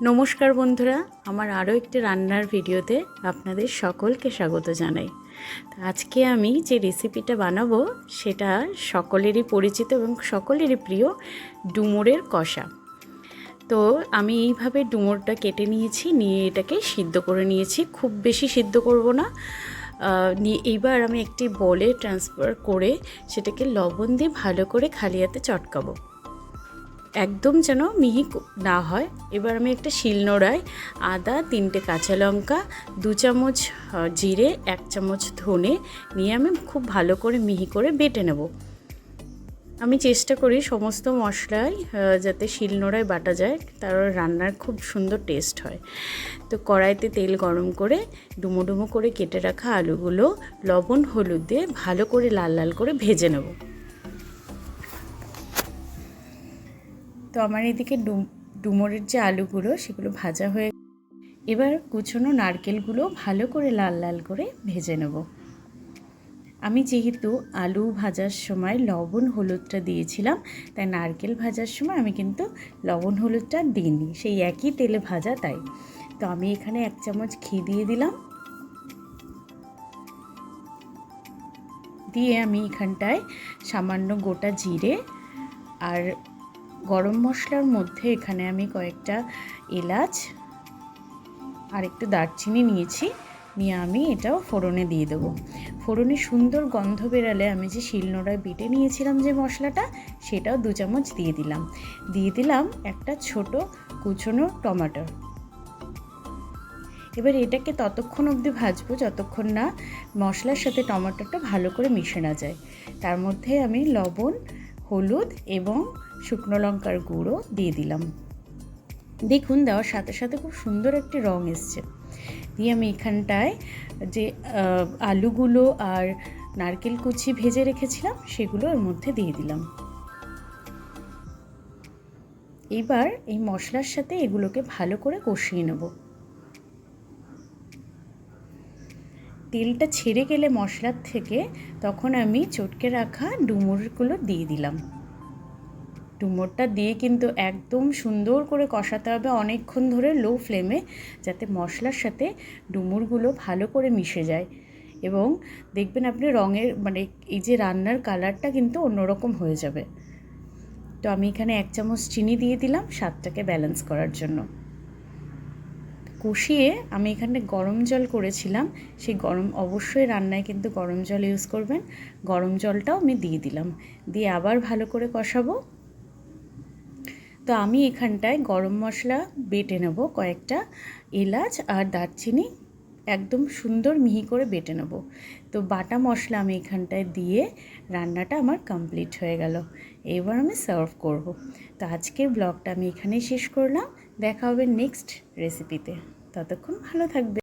নমস্কার বন্ধুরা, আমার আরও একটি রান্নার ভিডিওতে আপনাদের সকলকে স্বাগত জানাই। আজকে আমি যে রেসিপিটা বানাবো সেটা সকলেরই পরিচিত এবং সকলেরই প্রিয় ডুমুরের কষা। তো আমি এইভাবে ডুমুরটা কেটে নিয়ে এটাকে সিদ্ধ করে নিয়েছি, খুব বেশি সিদ্ধ করব না। এইবার আমি একটি বলে ট্রান্সফার করে সেটাকে লবণ দিয়ে ভালো করে খালি হাতে চটকাবো, একদম যেন মিহি না হয়। এবার আমি একটা শিলনোড়ায় আদা, 3টে কাঁচা লঙ্কা, 2 চামচ জিরে, 1 চামচ ধনে নিয়ে আমি খুব ভালো করে মিহি করে বেটে নেব। আমি চেষ্টা করি সমস্ত মশলাই যাতে শিলনোড়ায় বাটা যায়, তার রান্নার খুব সুন্দর টেস্ট হয়। তো কড়াইতে তেল গরম করে ডুমো ডুমো করে কেটে রাখা আলুগুলো লবণ হলুদ দিয়ে ভালো করে লাল লাল করে ভেজে নেব। তো আমার এদিকে ডুমুরের যে আলুগুলো সেগুলো ভাজা হয়ে, এবার কুচনো নারকেলগুলো ভালো করে লাল লাল করে ভেজে নেব। আমি যেহেতু আলু ভাজার সময় লবণ হলুদটা দিয়েছিলাম, তাই নারকেল ভাজার সময় আমি কিন্তু লবণ হলুদটা দিইনি, সেই একই তেলে ভাজা তাই। তো আমি এখানে 1 চামচ ঘি দিয়ে দিলাম, দিয়ে আমি এখানটায় সামান্য গোটা জিরে আর গরম মশলার মধ্যে এখানে আমি কয়েকটা এলাচ আর একটু দারচিনি নিয়ে আমি এটাও ফোড়নে দিয়ে দেবো। ফোড়নে সুন্দর গন্ধ বেরালে আমি যে শিলনোড়ায় বেটে নিয়েছিলাম যে মশলাটা, সেটাও 2 চামচ দিয়ে দিলাম একটা ছোট কুচনো টমেটো। এবার এটাকে ততক্ষণ অবধি ভাজবো যতক্ষণ না মশলার সাথে টমেটোটা ভালো করে মিশে না যায়। তার মধ্যে আমি লবণ, হলুদ এবং শুকনো লঙ্কার গুঁড়ো দিয়ে দিলাম। দেখুন দেওয়ার সাথে সাথে খুব সুন্দর একটি রং এসছে। দিয়ে আমি এখানটায় যে আলুগুলো আর নারকেল কুচি ভেজে রেখেছিলাম সেগুলো এর মধ্যে দিয়ে দিলাম। এবার এই মশলার সাথে এগুলোকে ভালো করে কষিয়ে নেব। তেলটা ছেড়ে গেলে মশলার থেকে তখন আমি চটকে রাখা ডুমুরগুলো দিয়ে দিলাম। ডুমুরটা দিয়ে কিন্তু একদম সুন্দর করে কষাতে হবে অনেকক্ষণ ধরে লো ফ্লেমে, যাতে মশলার সাথে ডুমুরগুলো ভালো করে মিশে যায়। এবং দেখবেন আপনি রঙের এই যে রান্নার কালারটা কিন্তু অন্যরকম হয়ে যাবে। তো আমি এখানে 1 চামচ চিনি দিয়ে দিলাম স্বাদটাকে ব্যালেন্স করার জন্য। কষিয়ে আমি এখানে গরম জল করেছিলাম, সেই অবশ্যই রান্নায় কিন্তু গরম জল ইউজ করবেন। গরম জলটাও আমি দিয়ে দিলাম, দিয়ে আবার ভালো করে কষাবো। তো আমি এখানটায় গরম মশলা বেটে নেব, কয়েকটা এলাচ আর দারচিনি একদম সুন্দর মিহি করে বেটে নেব। তো বাটা মশলা আমি এখানটায় দিয়ে রান্নাটা আমার কমপ্লিট হয়ে গেল। এবার আমি সার্ভ করব। তো আজকের ব্লগটা আমি এখানেই শেষ করলাম। দেখা হবে নেক্সট রেসিপিতে। ততক্ষণ ভালো থাকবে।